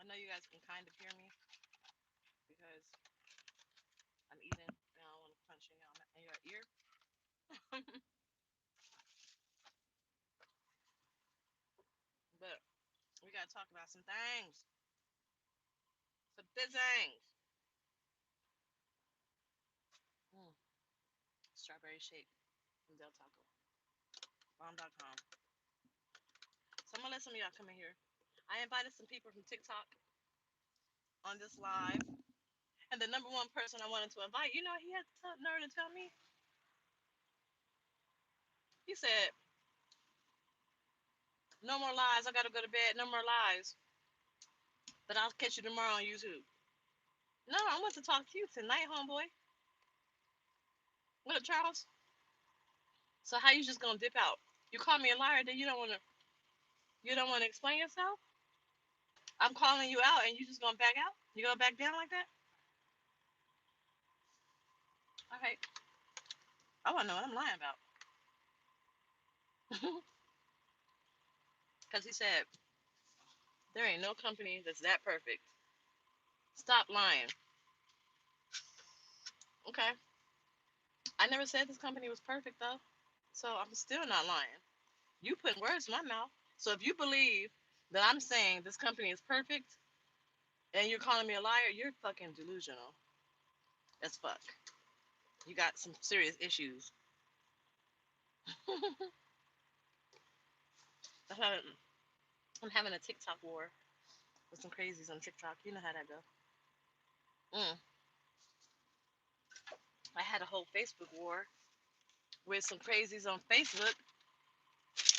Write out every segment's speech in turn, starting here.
I know you guys can kind of hear me because I'm eating and I don't want to punch in your ear. But we gotta talk about some things. Some things. Mm. Strawberry shake from Del Taco. Bomb.com. So I'm gonna let some of y'all come in here. I invited some people from TikTok on this live. And the number one person I wanted to invite, he had the nerve to tell me. He said, "No more lies. I gotta go to bed. No more lies. But I'll catch you tomorrow on YouTube." No, I want to talk to you tonight, homeboy. What up, Charles? So how you just gonna dip out? You call me a liar, then you don't wanna explain yourself? I'm calling you out and you just gonna back out? You gonna back down like that? Okay. I wanna know what I'm lying about. Because he said, there ain't no company that's that perfect. Stop lying. Okay. I never said this company was perfect though. So I'm still not lying. You putting words in my mouth. So if you believe that I'm saying this company is perfect and you're calling me a liar, you're fucking delusional as fuck. You got some serious issues. I'm having a TikTok war with some crazies on TikTok. You know how that go. Mm. I had a whole Facebook war with some crazies on Facebook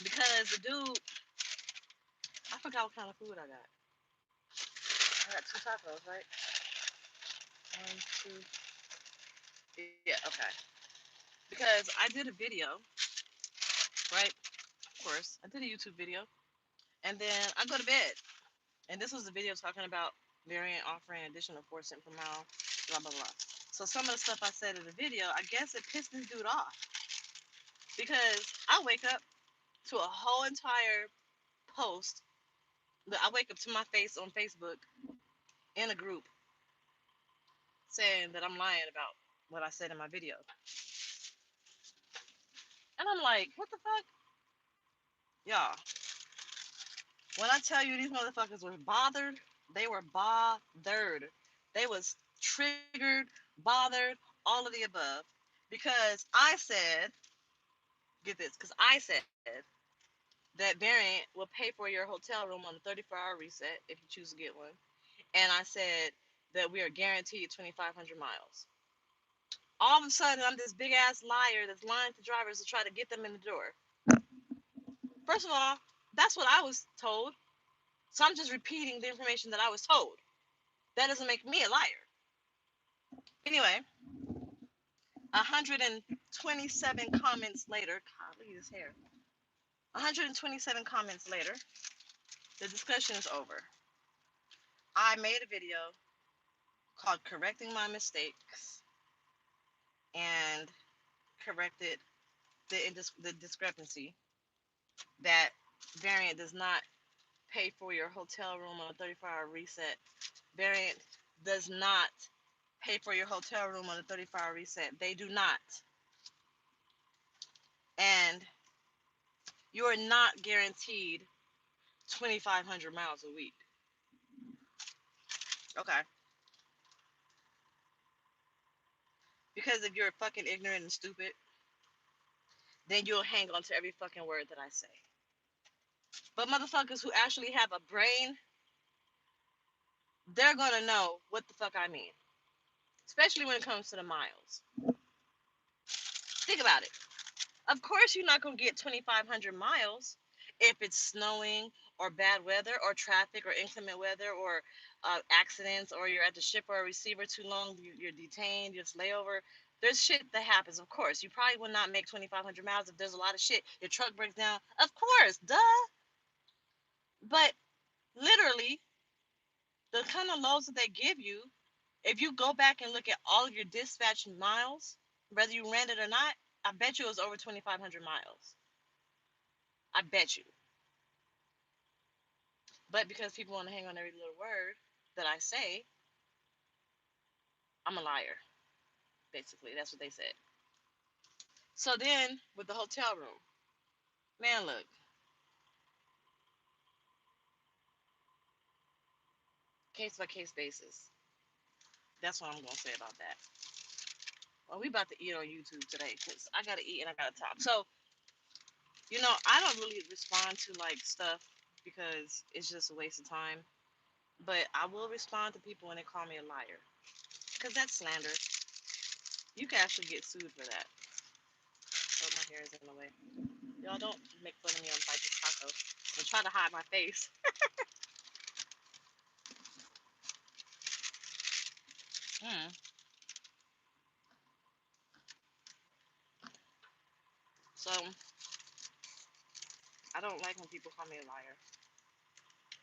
because the dude, I forgot what kind of food I got. I got two tacos, right? One, two. Yeah, okay. Because I did a video, right? Of course, I did a YouTube video, and then I go to bed. And this was a video talking about variant offering additional 4 cents per mile, blah blah blah. So some of the stuff I said in the video, I guess it pissed this dude off because I wake up to a whole entire post. I wake up to my face on Facebook in a group saying that I'm lying about what I said in my video. And I'm like, what the fuck? Y'all, when I tell you these motherfuckers were bothered, they were bothered. They was triggered, bothered, all of the above. Because I said, get this, because I said that variant will pay for your hotel room on the 34-hour reset if you choose to get one. And I said that we are guaranteed 2,500 miles. All of a sudden, I'm this big ass liar that's lying to drivers to try to get them in the door. First of all, that's what I was told. So I'm just repeating the information that I was told. That doesn't make me a liar. Anyway, 127 comments later, God, look at his hair. 127 comments later, the discussion is over. I made a video called Correcting My Mistakes and corrected the discrepancy that variant does not pay for your hotel room on a 34-hour reset. Variant does not pay for your hotel room on a 34-hour reset. They do not. And you are not guaranteed 2,500 miles a week. Okay. Because if you're fucking ignorant and stupid, then you'll hang on to every fucking word that I say. But motherfuckers who actually have a brain, they're gonna know what the fuck I mean. Especially when it comes to the miles. Think about it. Of course you're not gonna get 2,500 miles if it's snowing or bad weather or traffic or inclement weather or accidents or you're at the ship or a receiver too long, you're detained, you just layover. There's shit that happens, of course. You probably will not make 2,500 miles if there's a lot of shit. Your truck breaks down. Of course, duh. But literally, the kind of loads that they give you, if you go back and look at all of your dispatched miles, whether you ran it or not, I bet you it was over 2,500 miles. I bet you. But because people want to hang on every little word that I say, I'm a liar. Basically, that's what they said. So then with the hotel room, man, look, case by case basis. That's what I'm gonna say about that. Well, we about to eat on YouTube today because I gotta eat and I gotta talk. So I don't really respond to like stuff because it's just a waste of time. But I will respond to people when they call me a liar because that's slander. You can actually get sued for that. Oh, my hair is in the way. Y'all don't make fun of me on Bite Taco and try to hide my face. Mm. So I don't like when people call me a liar.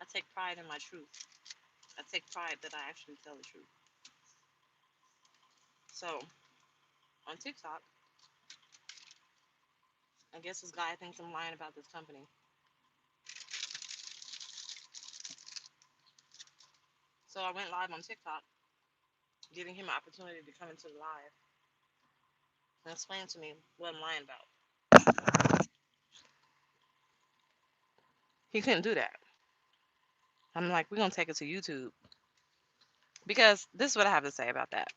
I take pride in my truth. I take pride that I actually tell the truth. So on TikTok, I guess this guy thinks I'm lying about this company. So I went live on TikTok, giving him an opportunity to come into the live and explain to me what I'm lying about. He couldn't do that. I'm like, we're going to take it to YouTube. Because this is what I have to say about that.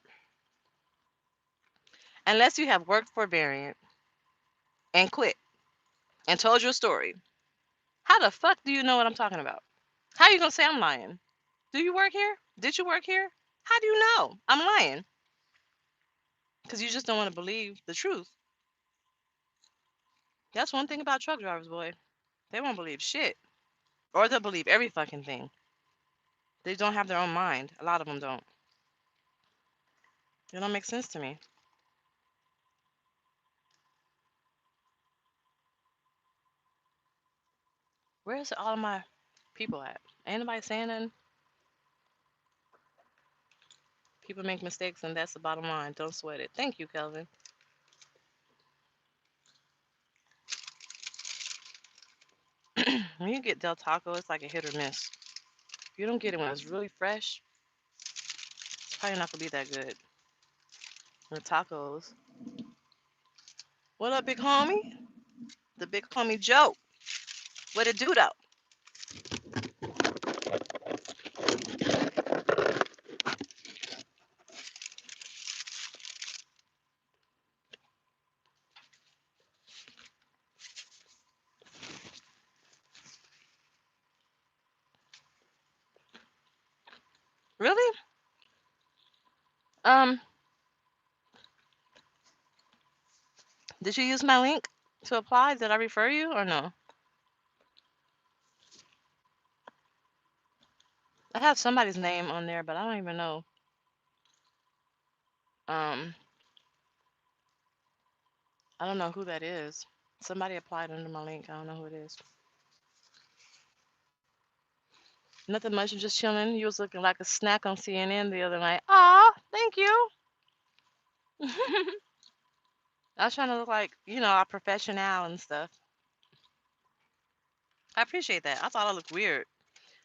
Unless you have worked for Variant and quit and told your story, how the fuck do you know what I'm talking about? How are you going to say I'm lying? Do you work here? Did you work here? How do you know I'm lying? Because you just don't want to believe the truth. That's one thing about truck drivers, boy. They won't believe shit. Or they'll believe every fucking thing. They don't have their own mind. A lot of them don't. It don't make sense to me. Where's all of my people at? Ain't nobody saying nothing? People make mistakes, and that's the bottom line. Don't sweat it. Thank you, Kelvin. When you get Del Taco, it's like a hit or miss. If you don't get it when it's really fresh, it's probably not gonna be that good. The tacos. What up, big homie? The big homie Joe. What it do though? Really? Um, did you use my link to apply? Did I refer you or no? I have somebody's name on there, but I don't even know. Um, I don't know who that is. Somebody applied under my link. I don't know who it is. Nothing much. I'm just chilling. You was looking like a snack on CNN the other night. Aw, thank you. I was trying to look like, a professional and stuff. I appreciate that. I thought I looked weird.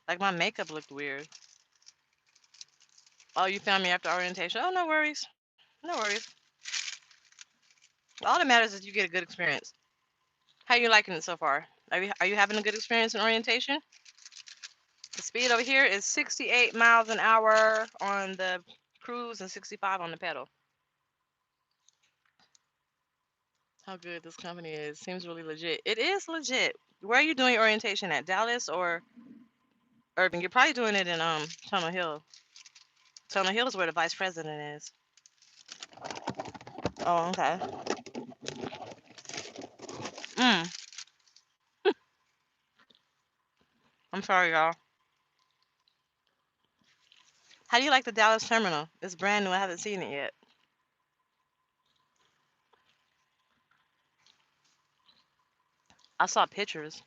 Like my makeup looked weird. Oh, you found me after orientation? Oh, no worries. No worries. All that matters is you get a good experience. How you liking it so far? Are you having a good experience in orientation? The speed over here is 68 miles an hour on the cruise and 65 on the pedal. How good this company is. Seems really legit. It is legit. Where are you doing orientation at? Dallas or Irving? You're probably doing it in Tunnel Hill. Tunnel Hill is where the vice president is. Oh, okay. Mm. I'm sorry, y'all. How do you like the Dallas terminal? It's brand new. I haven't seen it yet. I saw pictures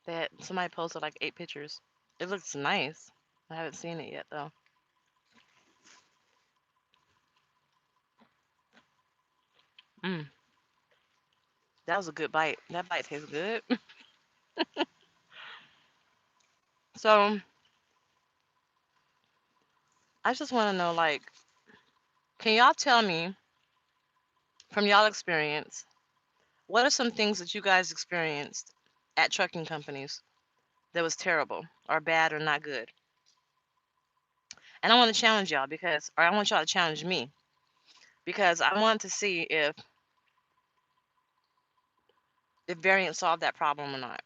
that somebody posted like 8 pictures. It looks nice. I haven't seen it yet though. Mm. That was a good bite. That bite tastes good. So I just want to know, like, can y'all tell me from y'all experience, what are some things that you guys experienced at trucking companies that was terrible or bad or not good? And I want to challenge y'all or I want y'all to challenge me because I want to see if variant solved that problem or not.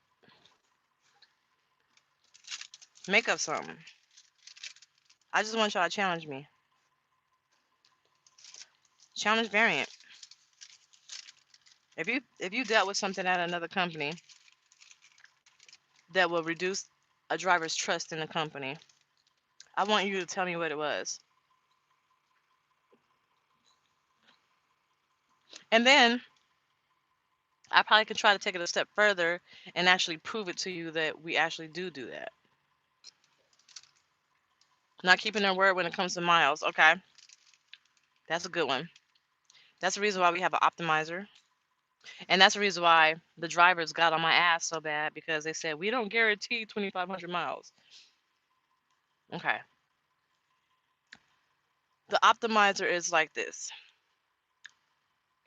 Make up something. I just want y'all to challenge me. Challenge variant. If you dealt with something at another company that will reduce a driver's trust in the company, I want you to tell me what it was. And then I probably could try to take it a step further and actually prove it to you that we actually do that. Not keeping their word when it comes to miles. Okay, that's a good one. That's the reason why we have an optimizer. And that's the reason why the drivers got on my ass so bad because they said, we don't guarantee 2,500 miles. Okay. The optimizer is like this.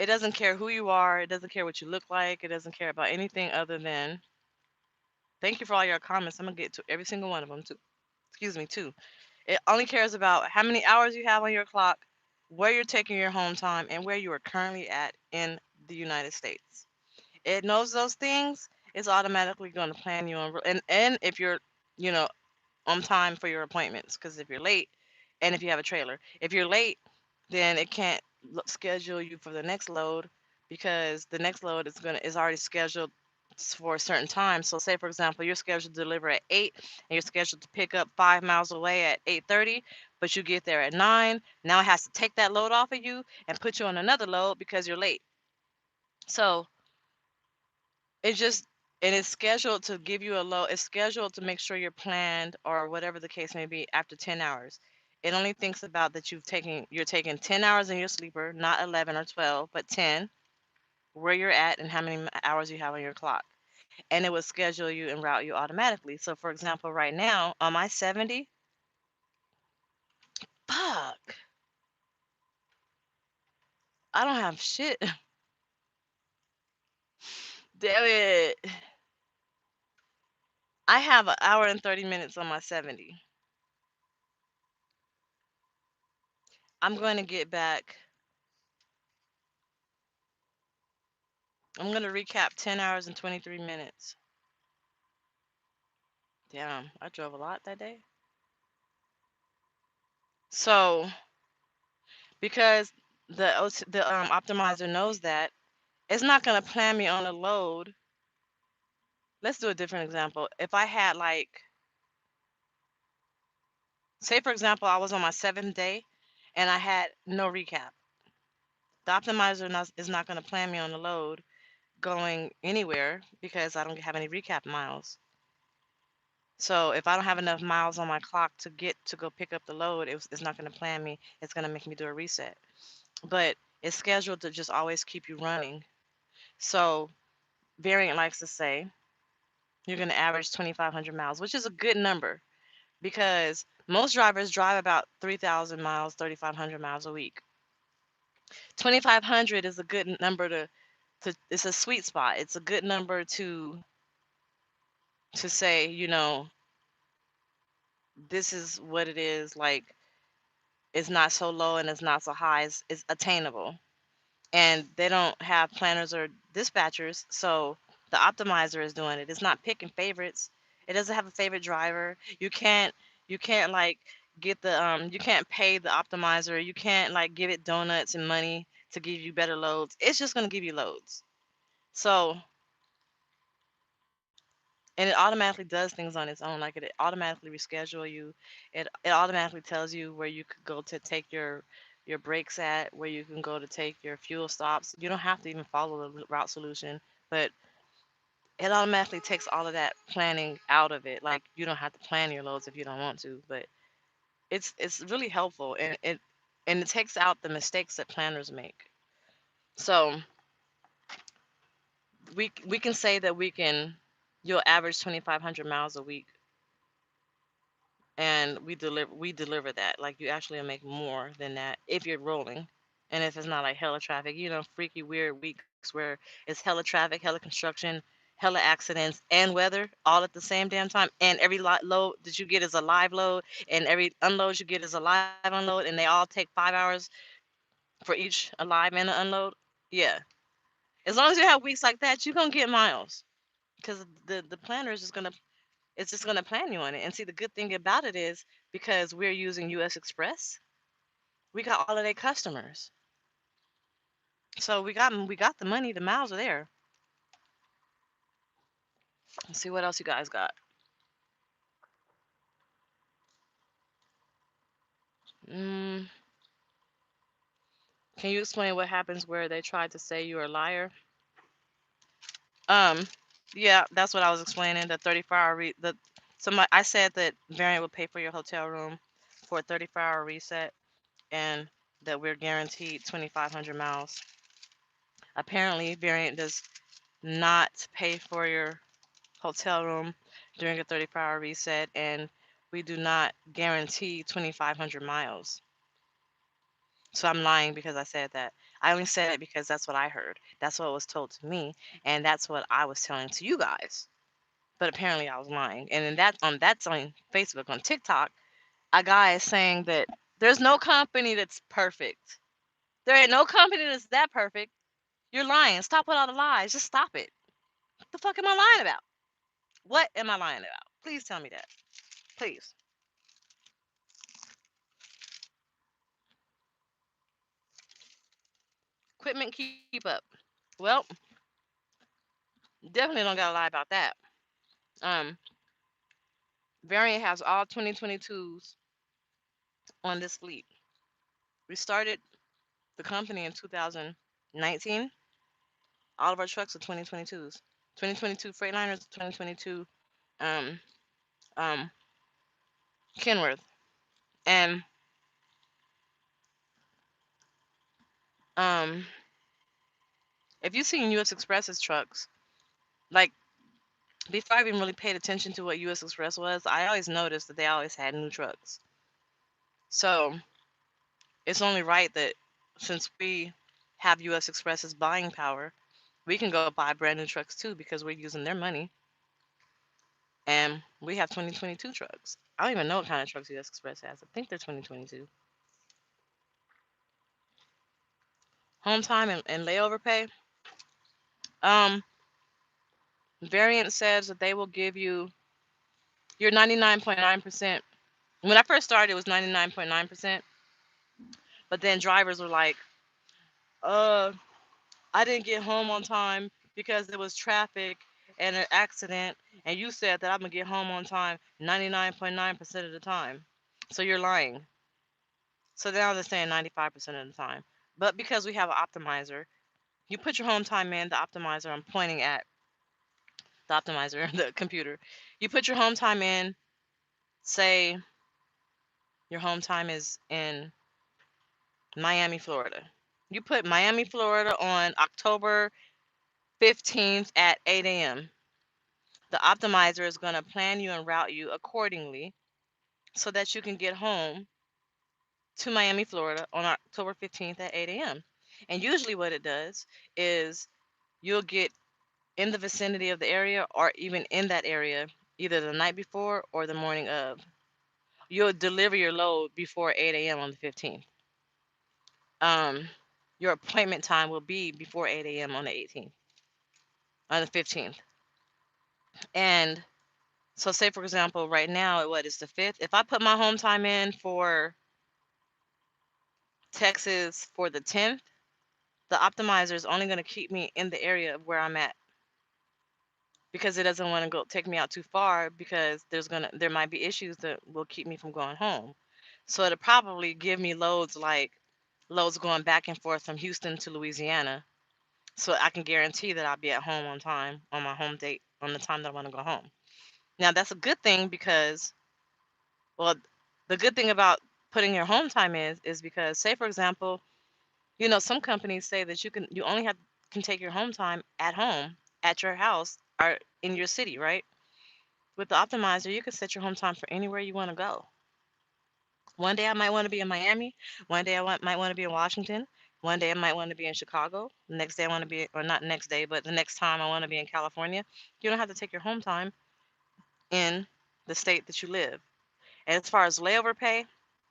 It doesn't care who you are. It doesn't care what you look like. It doesn't care about anything other than, thank you for all your comments. I'm going to get to every single one of them, too. Excuse me, too. It only cares about how many hours you have on your clock, where you're taking your home time, and where you are currently at in the United States. It knows those things. It's automatically going to plan you on, and if you're, you know, on time for your appointments. Because if you're late, and if you have a trailer, if you're late, then it can't schedule you for the next load because the next load is already scheduled for a certain time. So say for example, you're scheduled to deliver at 8 and you're scheduled to pick up 5 miles away at 8:30, but you get there at 9. Now it has to take that load off of you and put you on another load because you're late. So it just and it's scheduled to give you a load. It's scheduled to make sure you're planned or whatever the case may be after 10 hours. It only thinks about that you're taking 10 hours in your sleeper, not 11 or 12, but 10, where you're at and how many hours you have on your clock. And it will schedule you and route you automatically. So for example, right now on my 70, fuck, I don't have shit. Damn it. I have an hour and 30 minutes on my 70. I'm going to get back. I'm going to recap 10 hours and 23 minutes. Damn, I drove a lot that day. So, because the optimizer knows that, it's not going to plan me on a load. Let's do a different example. If I had say for example, I was on my 7th day and I had no recap. The optimizer is not going to plan me on the load going anywhere because I don't have any recap miles. So if I don't have enough miles on my clock to get to go pick up the load, it's not going to plan me. It's going to make me do a reset. But it's scheduled to just always keep you running. So Variant likes to say you're going to average 2,500 miles, which is a good number because most drivers drive about 3,000 miles, 3,500 miles a week. 2,500 is a good number it's a sweet spot. It's a good number to say, this is what it is. Like, it's not so low and it's not so high. It's attainable. And they don't have planners or dispatchers, so the optimizer is doing it. It's not picking favorites. It doesn't have a favorite driver. You can't like get you can't pay the optimizer. You can't like give it donuts and money to give you better loads. It's just going to give you loads. So, and it automatically does things on its own. Like it automatically reschedule you. It automatically tells you where you could go to take your breaks at, where you can go to take your fuel stops. You don't have to even follow the route solution, but it automatically takes all of that planning out of it. Like you don't have to plan your loads if you don't want to, but it's really helpful and it takes out the mistakes that planners make. So we can say that you'll average 2,500 miles a week and we deliver that. Like, you actually make more than that if you're rolling, and if it's not like hella traffic, freaky weird weeks where it's hella traffic, hella construction, hella accidents, and weather all at the same damn time, and every load that you get is a live load, and every unload you get is a live unload, and they all take 5 hours for each, a live and an unload. Yeah, as long as you have weeks like that, you're gonna get miles, because the planner is just gonna it's just gonna plan you on it. And see, the good thing about it is, because we're using U.S. Express, we got all of their customers. So we got the money, the miles are there. Let's see what else you guys got. Mm, can you explain what happens where they tried to say you're a liar? Um, yeah, that's what I was explaining. The 34-hour I said that Variant would pay for your hotel room for a 34-hour reset, and that we're guaranteed 2,500 miles. Apparently, Variant does not pay for your hotel room during a 34-hour reset, and we do not guarantee 2,500 miles. So I'm lying because I said that. I only said it because that's what I heard. That's what was told to me, and that's what I was telling to you guys. But apparently I was lying. And then that's on Facebook. On TikTok, a guy is saying that there's no company that's perfect. There ain't no company that's that perfect. You're lying. Stop with all the lies. Just stop it. What the fuck am I lying about? What am I lying about? Please tell me that. Please. Equipment keep up. Well, definitely don't gotta lie about that. Um, Variant has all 2022s on this fleet. We started the company in 2019. All of our trucks are 2022s. 2022 Freightliners, 2022 um, um, Kenworth. And um, if you've seen U.S. Express's trucks, like, before I even really paid attention to what U.S. Express was, I always noticed that they always had new trucks. So it's only right that, since we have U.S. Express's buying power, we can go buy brand new trucks too, because we're using their money, and we have 2022 trucks. I don't even know what kind of trucks U.S. Express has. I think they're 2022. Home time and layover pay. Um, Variant says that they will give you your 99.9%. When I first started, it was 99.9%, but then drivers were like, uh, I didn't get home on time because there was traffic and an accident, and you said that I'm gonna get home on time 99.9% of the time. So you're lying. So now they're saying 95% of the time. But because we have an optimizer, you put your home time in the optimizer. I'm pointing at the optimizer, the computer. You put your home time in, say your home time is in Miami, Florida. You put Miami, Florida on October 15th at 8 a.m. The optimizer is going to plan you and route you accordingly so that you can get home to Miami, Florida on October 15th at 8 a.m. And usually, what it does is you'll get in the vicinity of the area, or even in that area, either the night before or the morning of. You'll deliver your load before 8 a.m. on the 15th. Um, your appointment time will be before 8 a.m. on the 18th, on the 15th. And so, say for example, right now, what is the 5th? If I put my home time in for Texas for the 10th, the optimizer is only going to keep me in the area of where I'm at, because it doesn't want to go take me out too far, because there might be issues that will keep me from going home. So it'll probably give me loads going back and forth from Houston to Louisiana, so I can guarantee that I'll be at home on time on my home date, on the time that I want to go home. Now that's a good thing, because, well, the good thing about putting your home time is because, say for example, some companies say that you only can take your home time at home, at your house, or in your city, right? With the optimizer, you can set your home time for anywhere you want to go. One day I might want to be in Miami. One day might want to be in Washington. One day I might want to be in Chicago. The next day I want to be, or not next day, but the next time I want to be in California. You don't have to take your home time in the state that you live. And as far as layover pay,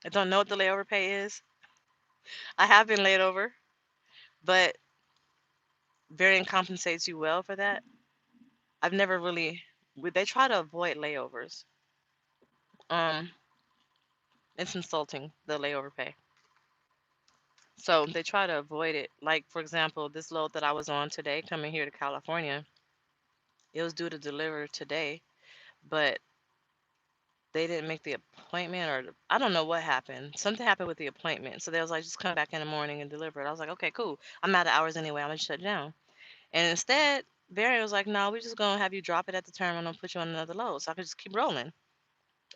I don't know what the layover pay is. I have been laid over, but Variant compensates you well for that. I've never really, they try to avoid layovers. Um, it's insulting, the layover pay. So they try to avoid it. Like, for example, this load that I was on today coming here to California, it was due to deliver today, but they didn't make the appointment, or I don't know what happened. Something happened with the appointment. So they was like, just come back in the morning and deliver it. I was like, okay, cool. I'm out of hours anyway. I'm going to shut down. And instead, Barry was like, no, we're just going to have you drop it at the terminal and put you on another load. So I could just keep rolling.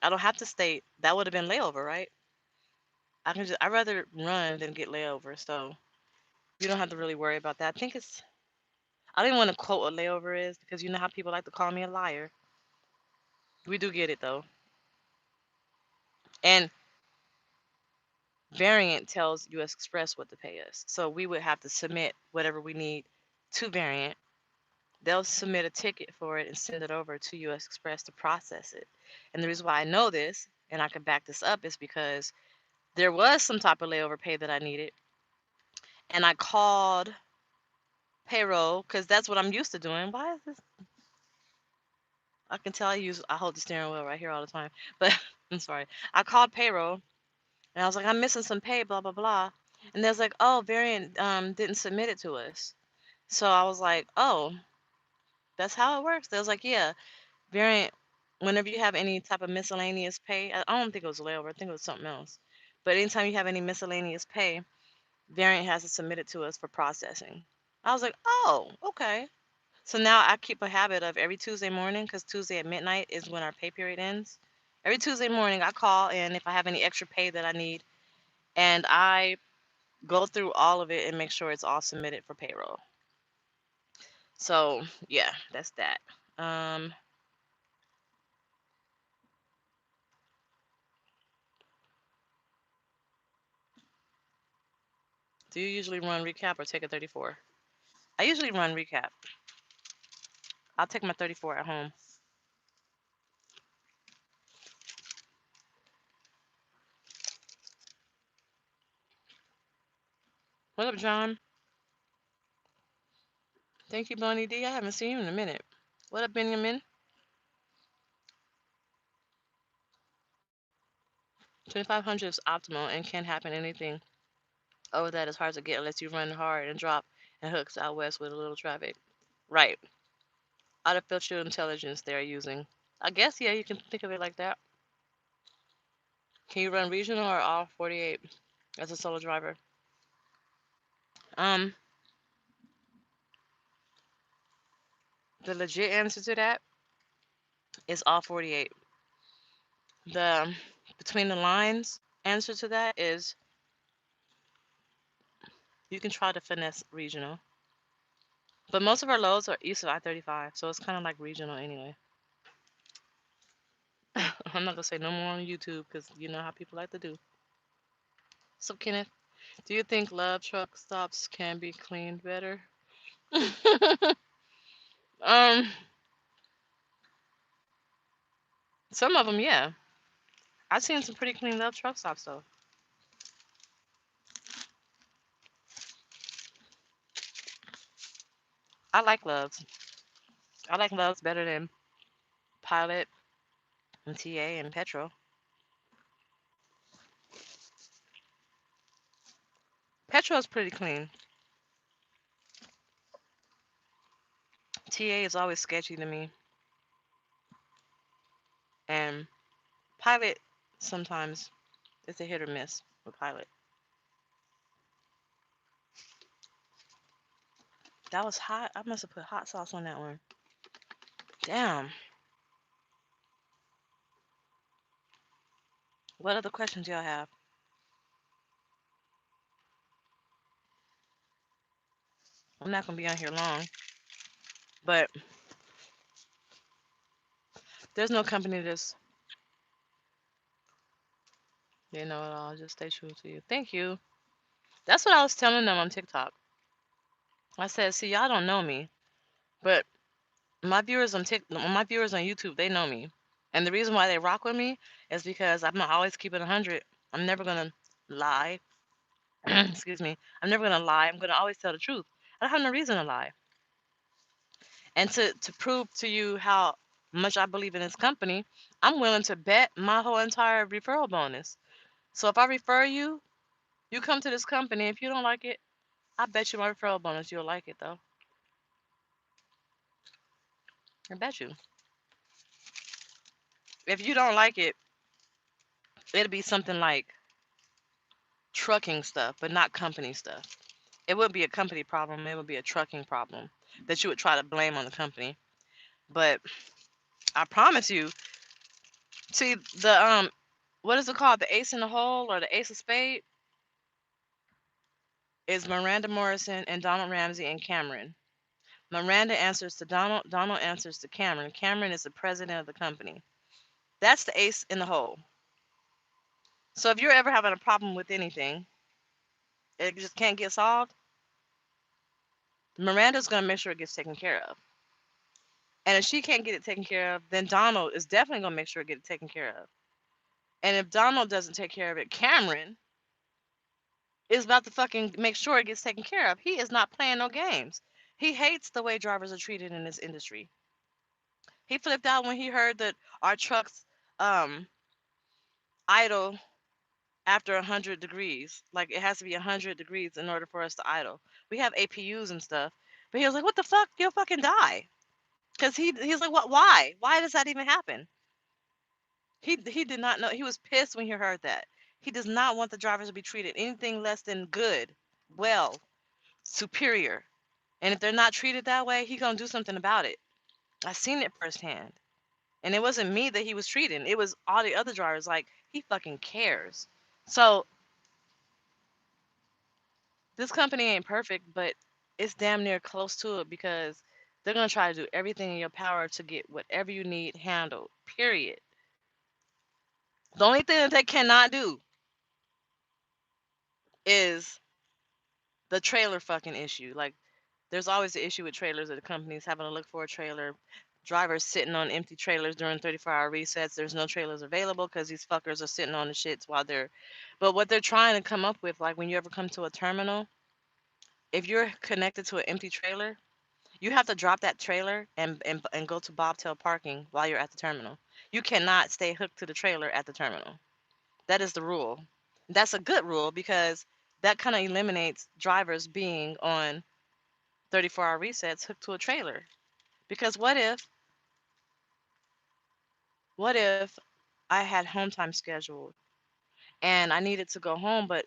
I don't have to stay. That would have been layover, right? I'd rather run than get layover. So you don't have to really worry about that. I don't even want to quote what layover is because you know how people like to call me a liar. We do get it though. And Variant tells US Express what to pay us. So we would have to submit whatever we need to Variant. They'll submit a ticket for it and send it over to US Express to process it. And the reason why I know this and I can back this up is because there was some type of layover pay that I needed. And I called payroll because that's what I'm used to doing. Why is this? I can tell I hold the steering wheel right here all the time. But I'm sorry. I called payroll and I was like, I'm missing some pay, blah, blah, blah. And they was like, oh, Variant didn't submit it to us. So I was like, oh, that's how it works. They was like, yeah, Variant, whenever you have any type of miscellaneous pay, I don't think it was layover, I think it was something else. But anytime you have any miscellaneous pay, Variant has to submit it to us for processing. I was like, oh, okay. So now I keep a habit of every Tuesday morning, because Tuesday at midnight is when our pay period ends. Every Tuesday morning, I call in if I have any extra pay that I need, and I go through all of it and make sure it's all submitted for payroll. So yeah, that's that. Um, do you usually run recap or take a 34? I usually run recap. I'll take my 34 at home. What up, John? Thank you, Bonnie D. I haven't seen you in a minute. What up, Benjamin? 2500 is optimal and can happen anything. Over that is hard to get unless you run hard and drop and hooks out west with a little traffic. Right. Artificial intelligence they're using. I guess, yeah, you can think of it like that. Can you run regional or all 48 as a solo driver? Um, the legit answer to that is all 48. The between the lines answer to that is you can try to finesse regional. But most of our loads are east of I-35, so it's kind of like regional anyway. I'm not gonna say no more on YouTube because you know how people like to do. So Kenneth, do you think love truck stops can be cleaned better? um, some of them, yeah. I've seen some pretty clean love truck stops though. I like loves. I like loves better than Pilot and TA and Petro. Petro is pretty clean. TA is always sketchy to me, and Pilot sometimes it's a hit or miss with Pilot. That was hot. I must have put hot sauce on that one. Damn. What other questions y'all have? I'm not gonna be on here long, but there's no company that's You know it all. Just stay true to you. Thank you. That's what I was telling them on TikTok. I said, see, y'all don't know me, but my viewers on YouTube, they know me. And the reason why they rock with me is because I'm gonna always keep it 100. I'm never gonna lie. Excuse me. I'm never gonna lie. I'm gonna always tell the truth. I don't have no reason to lie. And to prove to you how much I believe in this company, I'm willing to bet my whole entire referral bonus. So if I refer you, you come to this company. If you don't like it, I bet you my referral bonus you'll like it though. I bet you. If you don't like it, it'll be something like trucking stuff, but not company stuff. It wouldn't be a company problem. It would be a trucking problem that you would try to blame on the company. But I promise you, see the what is it called? The ace in the hole or the ace of spade is Miranda Morrison and Donald Ramsey and Cameron. Miranda answers to Donald. Donald answers to Cameron. Cameron is the president of the company. That's the ace in the hole. So if you're ever having a problem with anything, it just can't get solved, Miranda's going to make sure it gets taken care of. And if she can't get it taken care of, then Donald is definitely going to make sure it gets taken care of. And if Donald doesn't take care of it, Cameron is about to fucking make sure it gets taken care of. He is not playing no games. He hates the way drivers are treated in this industry. He flipped out when he heard that our trucks um, idle after 100 degrees. Like it has to be 100 degrees in order for us to idle. We have APUs and stuff. But he was like, what the fuck? You'll fucking die. Because he's like, what? Why? Why does that even happen? He did not know. He was pissed when he heard that. He does not want the drivers to be treated anything less than good, well, superior. And if they're not treated that way, he gonna do something about it. I seen it firsthand. And it wasn't me that he was treating. It was all the other drivers. Like, he fucking cares. So this company ain't perfect, but it's damn near close to it because they're gonna try to do everything in your power to get whatever you need handled. Period. The only thing that they cannot do is the trailer fucking issue. Like, there's always the issue with trailers, that the companies having to look for a trailer, drivers sitting on empty trailers during 34-hour resets. There's no trailers available because these fuckers are sitting on the shits while they're. But what they're trying to come up with, like when you ever come to a terminal, if you're connected to an empty trailer, you have to drop that trailer and go to bobtail parking while you're at the terminal. You cannot stay hooked to the trailer at the terminal. That is the rule. That's a good rule because that kind of eliminates drivers being on 34-hour resets hooked to a trailer. Because what if I had home time scheduled and I needed to go home, but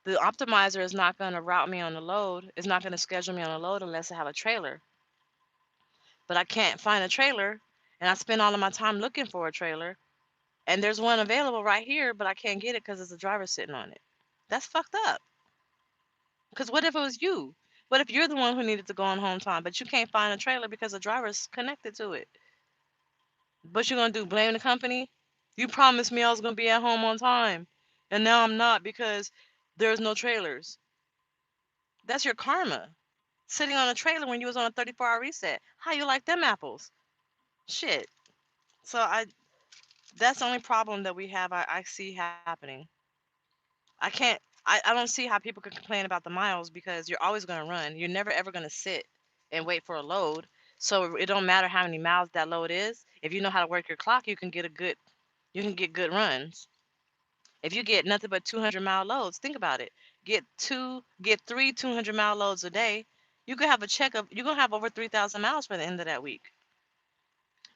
the optimizer is not going to route me on the load, is not going to schedule me on a load unless I have a trailer. But I can't find a trailer and I spend all of my time looking for a trailer and there's one available right here, but I can't get it because there's a driver sitting on it. That's fucked up. Because what if it was you? What if you're the one who needed to go on home time, but you can't find a trailer because the driver's connected to it? What you gonna do? Blame the company? You promised me I was gonna be at home on time, and now I'm not because there's no trailers. That's your karma. Sitting on a trailer when you was on a 34-hour reset. How you like them apples? Shit. So that's the only problem that we have. I see happening. I can't. I don't see how people could complain about the miles because you're always gonna run. You're never ever gonna sit and wait for a load. So it don't matter how many miles that load is. If you know how to work your clock, you can get good runs. If you get nothing but 200-mile loads, think about it. Get three 200-mile loads a day. You could have you're gonna have over 3,000 miles by the end of that week.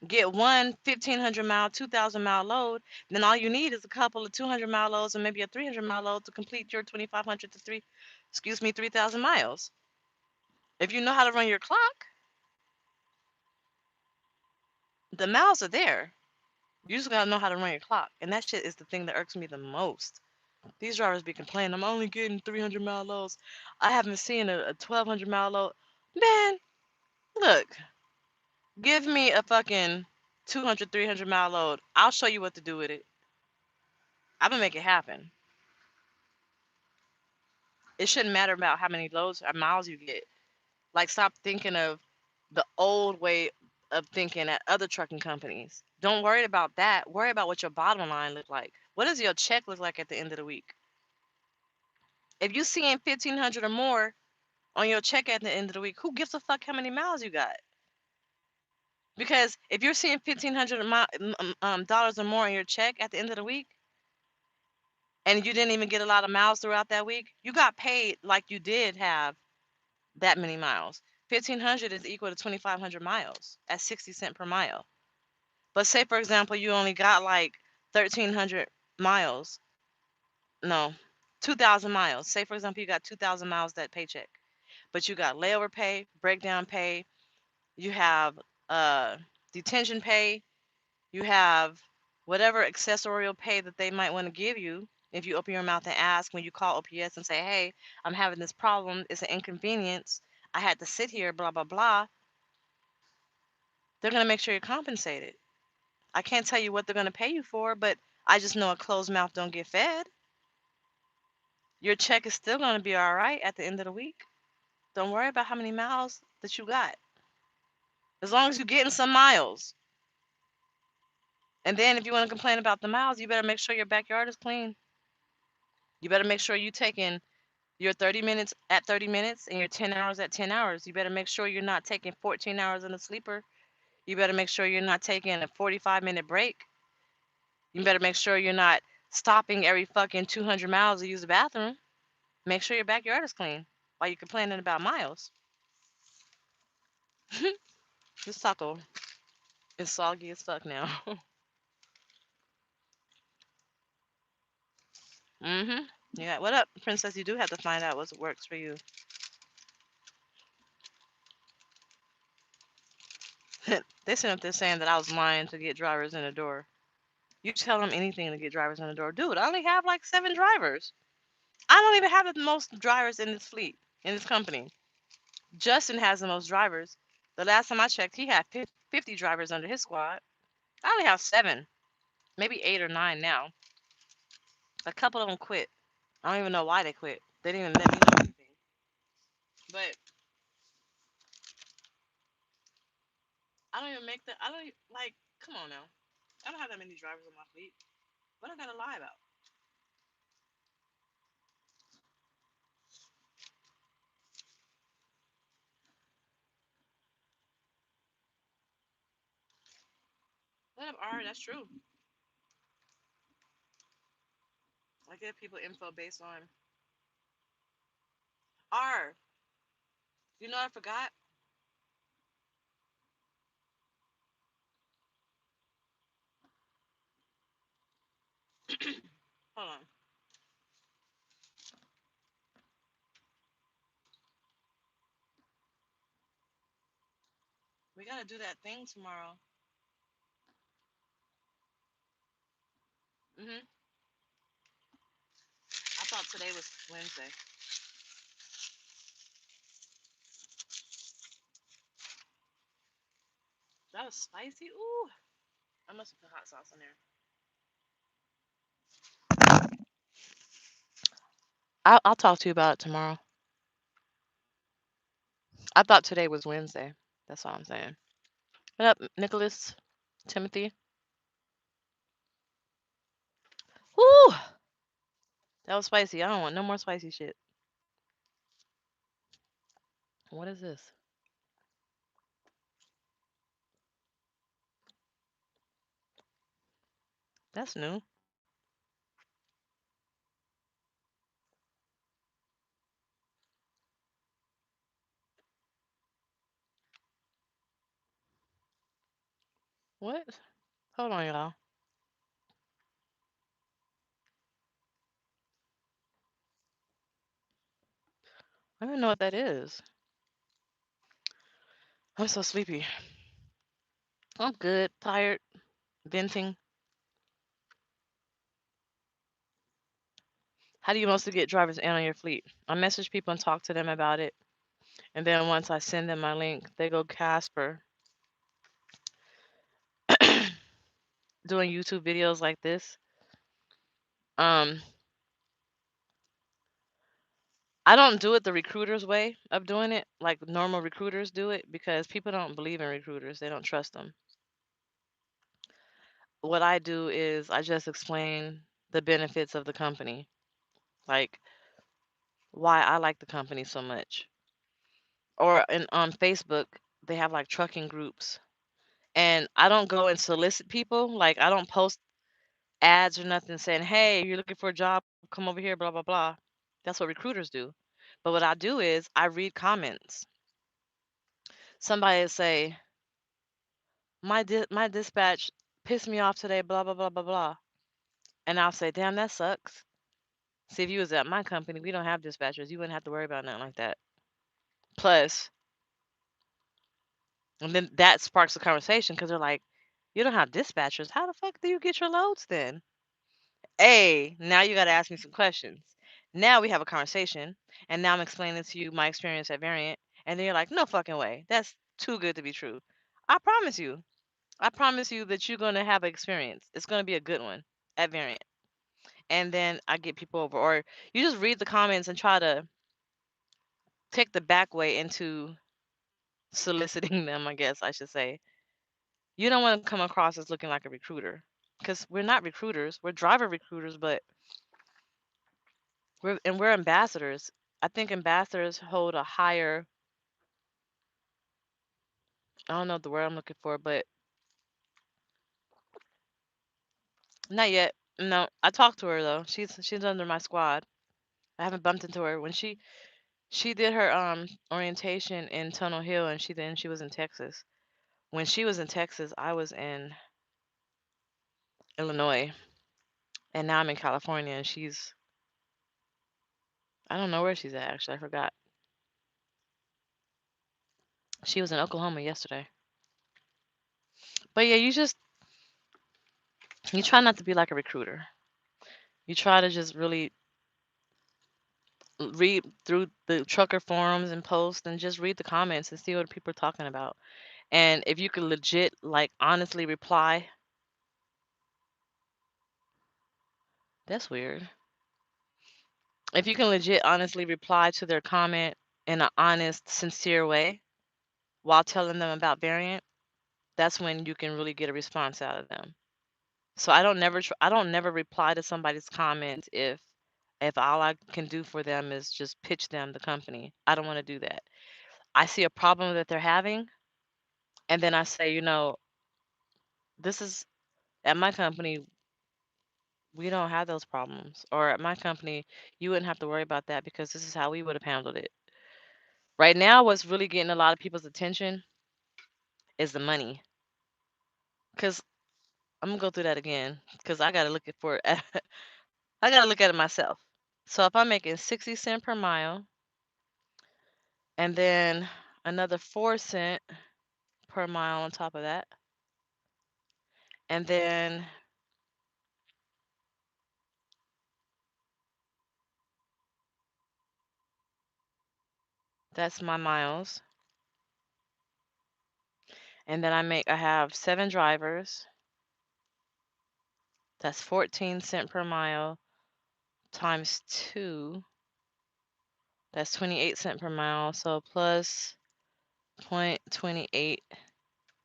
Get one 1,500-mile, 2,000-mile load, then all you need is a couple of 200-mile loads and maybe a 300-mile load to complete your 2,500 to 3,000 miles. If you know how to run your clock, the miles are there. You just gotta know how to run your clock, and that shit is the thing that irks me the most. These drivers be complaining, I'm only getting 300-mile loads. I haven't seen a 1,200-mile load. Man, look, give me a fucking 200, 300-mile load. I'll show you what to do with it. I'm gonna make it happen. It shouldn't matter about how many loads or miles you get. Like, stop thinking of the old way of thinking at other trucking companies. Don't worry about that. Worry about what your bottom line look like. What does your check look like at the end of the week? If you seeing 1,500 or more on your check at the end of the week, who gives a fuck how many miles you got? Because if you're seeing $1,500 or more on your check at the end of the week, and you didn't even get a lot of miles throughout that week, you got paid like you did have that many miles. 1,500 is equal to 2,500 miles at 60 cents per mile. But say, for example, you only got like 1,300 miles. No, 2,000 miles. Say, for example, you got 2,000 miles that paycheck, but you got layover pay, breakdown pay, you have uh, detention pay, you have whatever accessorial pay that they might want to give you. If you open your mouth and ask when you call OPS and say, hey, I'm having this problem, it's an inconvenience, I had to sit here, blah, blah, blah, they're going to make sure you're compensated. I can't tell you what they're going to pay you for, but I just know a closed mouth don't get fed. Your check is still going to be all right at the end of the week. Don't worry about how many miles that you got. As long as you're getting some miles. And then if you want to complain about the miles, you better make sure your backyard is clean. You better make sure you're taking your 30 minutes at 30 minutes and your 10 hours at 10 hours. You better make sure you're not taking 14 hours in a sleeper. You better make sure you're not taking a 45-minute break. You better make sure you're not stopping every fucking 200 miles to use the bathroom. Make sure your backyard is clean while you're complaining about miles. This taco is soggy as fuck now. Mm-hmm. Yeah. What up, princess? You do have to find out what works for you. They sent up there saying that I was lying to get drivers in the door. You tell them anything to get drivers in the door. Dude, I only have like 7 drivers. I don't even have the most drivers in this fleet, in this company. Justin has the most drivers. The last time I checked, he had 50 drivers under his squad. I only have 7, maybe 8 or 9 now. A couple of them quit. I don't even know why they quit. They didn't even let me know anything. But I don't even make the. I don't like. Come on now. I don't have that many drivers on my fleet. What I gotta lie about? What up, R? That's true. I give people info based on R. You know I forgot. Hold on. We gotta do that thing tomorrow. Mhm. I thought today was Wednesday. That was spicy. Ooh. I must have put hot sauce in there. I'll talk to you about it tomorrow. I thought today was Wednesday. That's all I'm saying. What up, Nicholas? Timothy? Woo! That was spicy. I don't want no more spicy shit. What is this? That's new. What? Hold on, y'all. I don't know what that is. I'm so sleepy. I'm good. Tired. Venting. How do you mostly get drivers in on your fleet? I message people and talk to them about it. And then once I send them my link, they go Casper. Doing YouTube videos like this. Um, I don't do it the recruiter's way of doing it, like normal recruiters do it, because people don't believe in recruiters. They don't trust them. What I do is I just explain the benefits of the company, like why I like the company so much. Or on Facebook, they have like trucking groups, and I don't go and solicit people. Like I don't post ads or nothing saying, "Hey, you're looking for a job, come over here, blah blah blah." That's what recruiters do. But what I do is I read comments. Somebody will say, my dispatch pissed me off today, blah blah blah blah blah. And I'll say, damn, that sucks. See, if you was at my company, we don't have dispatchers. You wouldn't have to worry about nothing like that. Plus, and then that sparks a conversation because they're like, you don't have dispatchers. How the fuck do you get your loads then? Hey, now you got to ask me some questions. Now we have a conversation, and now I'm explaining to you my experience at Variant, and then you're like, no fucking way. That's too good to be true. I promise you. I promise you that you're going to have an experience. It's going to be a good one at Variant. And then I get people over. Or you just read the comments and try to take the back way into soliciting them, I guess I should say. You don't want to come across as looking like a recruiter because we're not recruiters. We're driver recruiters, but we're ambassadors. I think ambassadors hold a higher, I don't know the word I'm looking for, but not yet. No, I talked to her though. She's under my squad. I haven't bumped into her. When she did her orientation in Tunnel Hill, and she was in Texas. When she was in Texas, I was in Illinois, and now I'm in California, and I don't know where she's at actually. I forgot. She was in Oklahoma yesterday. But yeah, you try not to be like a recruiter. You try to just really read through the trucker forums and posts and just read the comments and see what people are talking about. And if you could legit, like, honestly reply, that's weird. If you can legit, honestly reply to their comment in an honest, sincere way while telling them about Variant, that's when you can really get a response out of them. So I don't never reply to somebody's comment if all I can do for them is just pitch them the company. I don't want to do that. I see a problem that they're having, and then I say, this is at my company, we don't have those problems. Or at my company, you wouldn't have to worry about that because this is how we would have handled it. Right now, what's really getting a lot of people's attention is the money. Cause I'm gonna go through that again because I gotta look at for I gotta look at it myself. So if I'm making 60 cents per mile and then another 4 cent per mile on top of that, and then that's my miles, and then I have 7 drivers. That's 14 cents per mile times 2. That's 28 cents per mile. So plus 0.28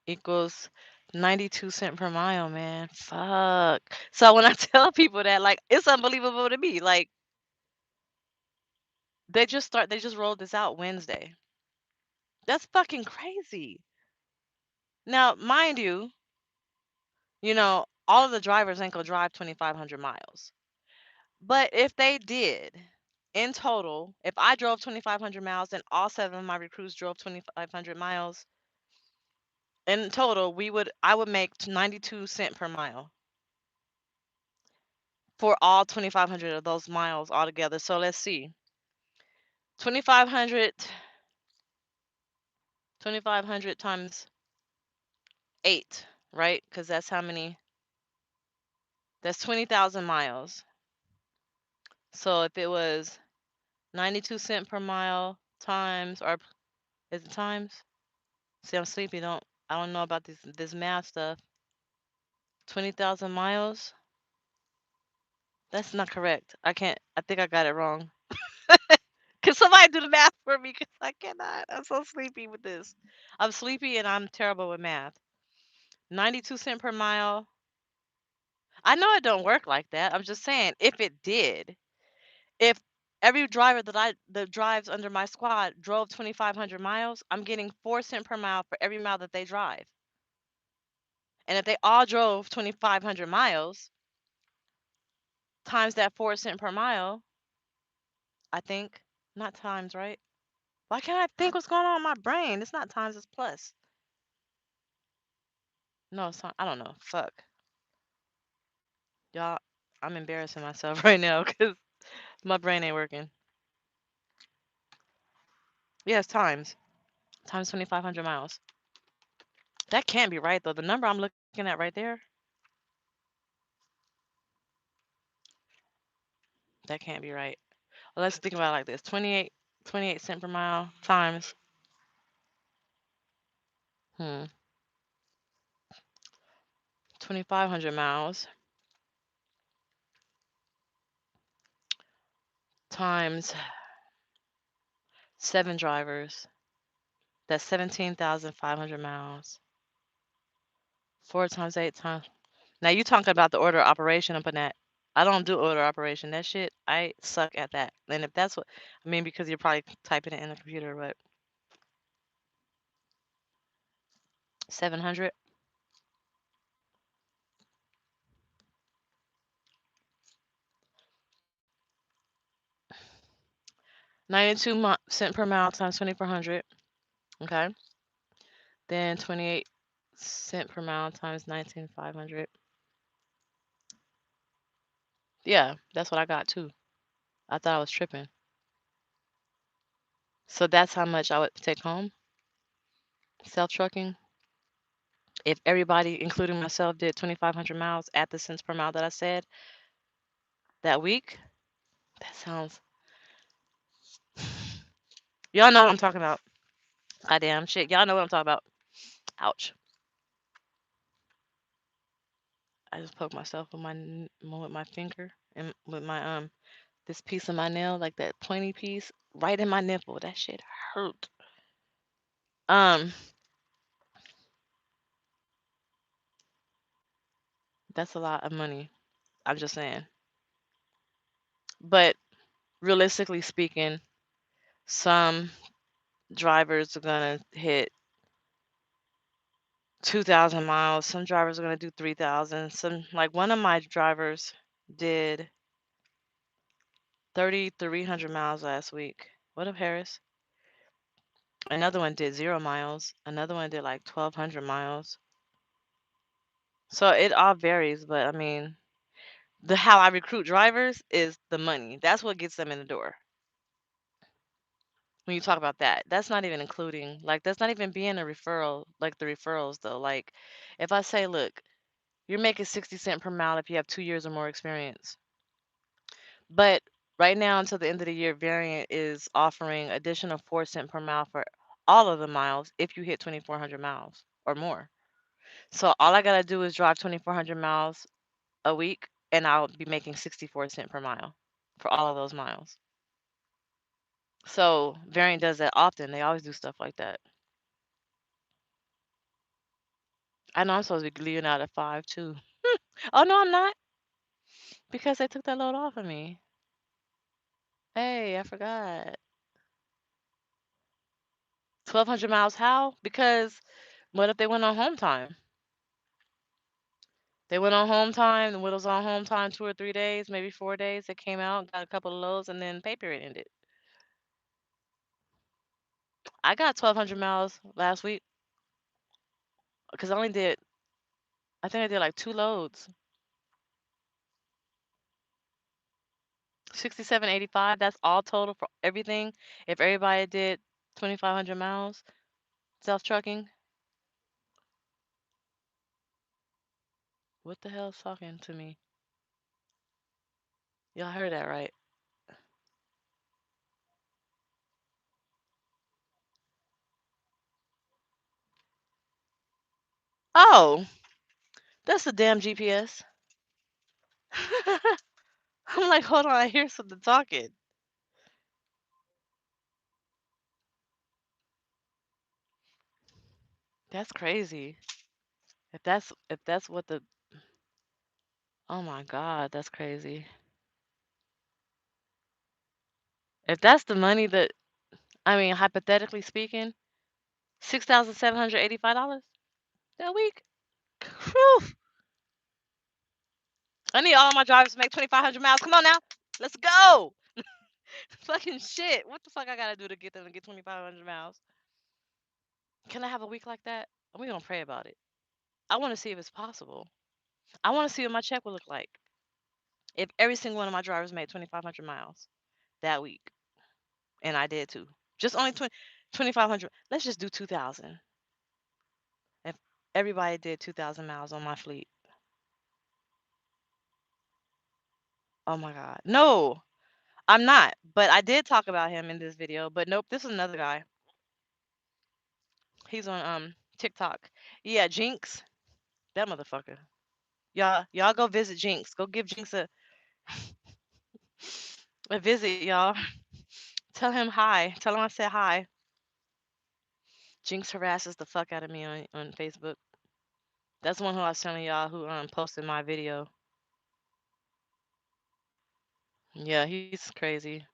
equals 92 cents per mile, man. Fuck. So when I tell people that, like, it's unbelievable to me. Like, they just rolled this out Wednesday. That's fucking crazy. Now, mind you, all of the drivers ain't gonna drive 2,500 miles. But if they did, in total, if I drove 2,500 miles and all 7 of my recruits drove 2,500 miles, in total, I would make 92 cents per mile for all 2,500 of those miles altogether. So let's see. 2,500 2,500 times 8, right? Cuz that's how many? That's 20,000 miles. So if it was 92 cents per mile times, or is it times? See, I'm sleepy. I don't know about this math stuff. 20,000 miles? That's not correct. I think I got it wrong. Can somebody do the math for me? Because I cannot. I'm so sleepy with this. I'm sleepy and I'm terrible with math. 92 cents per mile. I know it don't work like that. I'm just saying, if it did, if every driver that drives under my squad drove 2,500 miles, I'm getting 4 cents per mile for every mile that they drive. And if they all drove 2,500 miles times that 4 cents per mile, I think, not times, right? Why can't I think what's going on in my brain? It's not times, it's plus. No, it's not. I don't know. Fuck. Y'all, I'm embarrassing myself right now because my brain ain't working. Yes, times. Times 2,500 miles. That can't be right, though. The number I'm looking at right there, that can't be right. Well, let's think about it like this. 28 cent per mile times, 2,500 miles times 7 drivers. That's 17,500 miles. 4 times 8 times. Now you talking about the order of operation up in that. I don't do order operation. That shit, I suck at that. And if that's what, I mean, because you're probably typing it in the computer, but 700. 92 cent per mile times 2,400. Okay. Then 28 cent per mile times 19,500. Yeah, that's what I got too. I thought I was tripping. So that's how much I would take home self trucking. If everybody, including myself, did 2,500 miles at the cents per mile that I said that week, that sounds. Y'all know what I'm talking about. Goddamn shit. Y'all know what I'm talking about. Ouch. I just poked myself with my finger and with my this piece of my nail, like that pointy piece, right in my nipple. That shit hurt. Um, that's a lot of money. I'm just saying. But realistically speaking, some drivers are gonna hit 2,000 miles. Some drivers are gonna do 3,000. Some, like one of my drivers did 3,300 miles last week. What up, Harris? Another one did 0 miles. Another one did like 1,200 miles. So it all varies, but I mean, the how I recruit drivers is the money. That's what gets them in the door. When you talk about that, that's not even including, like, that's not even being a referral, like the referrals though. Like, if I say, look, you're making 60 cent per mile if you have 2 years or more experience. But right now until the end of the year, Variant is offering additional 4 cent per mile for all of the miles if you hit 2,400 miles or more. So all I gotta do is drive 2,400 miles a week, and I'll be making 64 cent per mile for all of those miles. So Variant does that often. They always do stuff like that. I know I'm supposed to be leaving out at 5 too. Oh no, I'm not, because they took that load off of me. Hey, I forgot. 1,200 miles how? Because what if they went on home time? They went on home time. The widows on home time 2 or 3 days, maybe 4 days. They came out, got a couple of loads, and then pay period ended. I got 1,200 miles last week because I only did, I think I did like 2 loads. 67.85. That's all total for everything. If everybody did 2,500 miles self trucking, what the hell's talking to me? Y'all heard that right? Oh, that's the damn GPS. I'm like, hold on, I hear something talking. That's crazy. If that's what the oh my God, that's crazy. If that's the money that I mean, hypothetically speaking, $6,785 that week. Whew. I need all my drivers to make 2,500 miles. Come on now, let's go. Fucking shit. What the fuck I gotta do to get them to get 2,500 miles? Can I have a week like that? We gonna pray about it. I want to see if it's possible. I want to see what my check would look like if every single one of my drivers made 2,500 miles that week, and I did too. Just only 2,500. Let's just do 2,000. If everybody did 2,000 miles on my fleet. Oh my God. No, I'm not. But I did talk about him in this video. But nope, this is another guy. He's on TikTok. Yeah, Jinx. That motherfucker. Y'all go visit Jinx. Go give Jinx a visit, y'all. Tell him hi. Tell him I said hi. Jinx harasses the fuck out of me on Facebook. That's the one who I was telling y'all who posted my video. Yeah, he's crazy.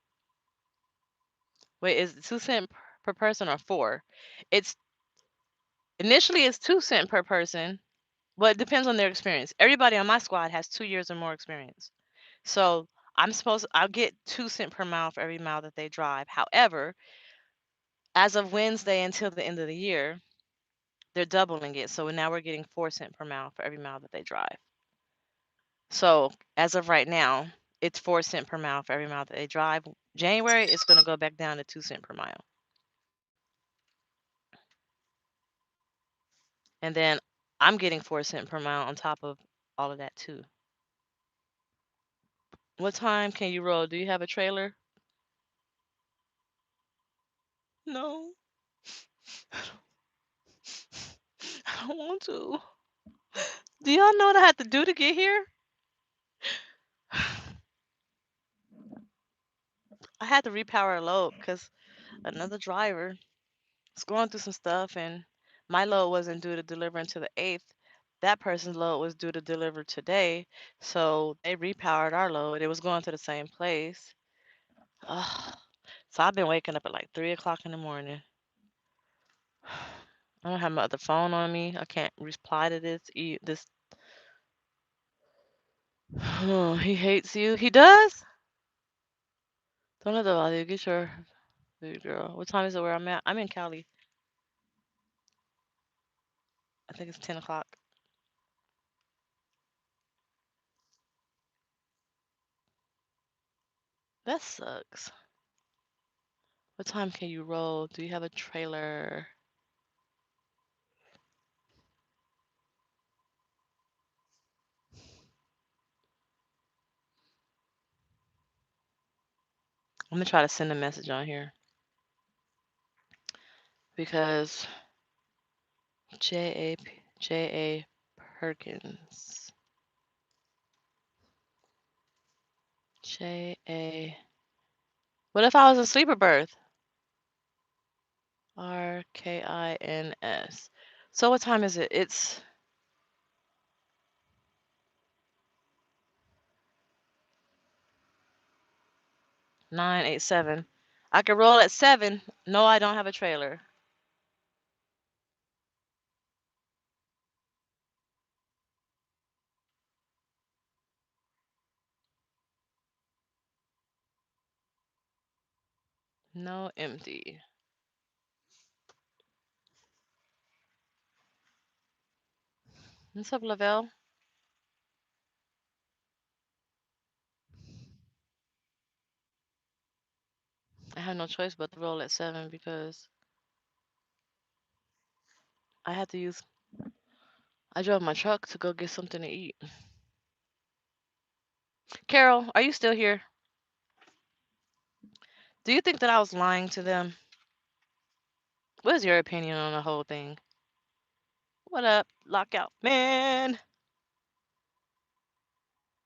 Wait, is it 2 cents per person or 4? It's initially it's 2 cents per person, but it depends on their experience. Everybody on my squad has 2 years or more experience. So I'll get 2 cents per mile for every mile that they drive. However, as of Wednesday until the end of the year, they're doubling it. So now we're getting 4 cents per mile for every mile that they drive. So as of right now, it's 4 cents per mile for every mile that they drive. January, it's going to go back down to 2 cents per mile. And then I'm getting 4 cents per mile on top of all of that too. What time can you roll? Do you have a trailer? No, I don't want to. Do y'all know what I had to do to get here? I had to repower a load because another driver was going through some stuff, and my load wasn't due to deliver until the 8th. That person's load was due to deliver today, so they repowered our load. It was going to the same place. Ugh. So I've been waking up at like 3 o'clock in the morning. I don't have my other phone on me. I can't reply to this. Oh, he hates you. He does? Don't let that bother you. Get your food, girl. What time is it where I'm at? I'm in Cali. I think it's 10 o'clock. That sucks. What time can you roll? Do you have a trailer? I'm gonna try to send a message on here because J.A. Perkins. J.A. What if I was in sleeper berth? RKINS. So what time is it? It's 9:87. I can roll at 7. No, I don't have a trailer. No, empty. What's up, Lavelle? I have no choice but to roll at 7 because I had to use. I drove my truck to go get something to eat. Carol, are you still here? Do you think that I was lying to them? What is your opinion on the whole thing? What up, lockout man?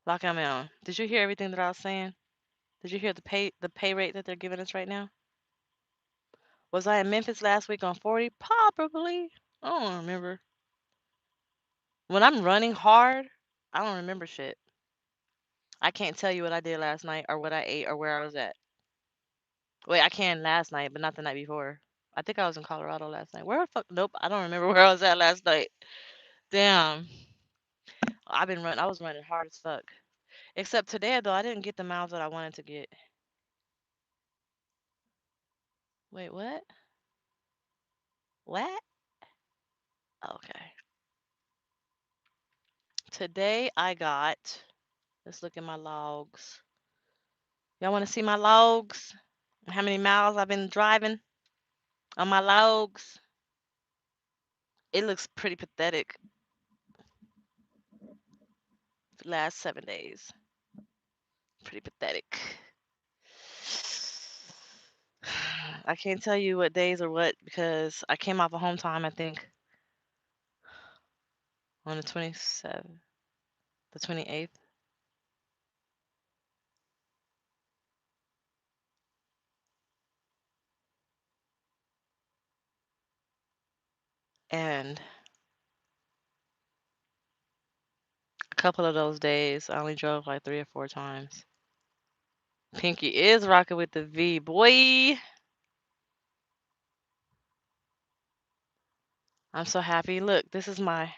Lockout man. Did you hear everything that I was saying? Did you hear the pay rate that they're giving us right now? Was I in Memphis last week on 40? Probably. I don't remember. When I'm running hard, I don't remember shit. I can't tell you what I did last night or what I ate or where I was at. Wait, I can last night, but not the night before. I think I was in Colorado last night. Where the fuck? Nope, I don't remember where I was at last night. Damn. I was running hard as fuck. Except today, though, I didn't get the miles that I wanted to get. Wait, what? What? Okay. Today I got, let's look at my logs. Y'all want to see my logs? How many miles I've been driving on my logs? It looks pretty pathetic. The last 7 days. Pretty pathetic. I can't tell you what days or what because I came off of home time, I think, on the 27th, the 28th. And a couple of those days, I only drove like 3 or 4 times. Pinky is rocking with the V, boy. I'm so happy. Look, this is my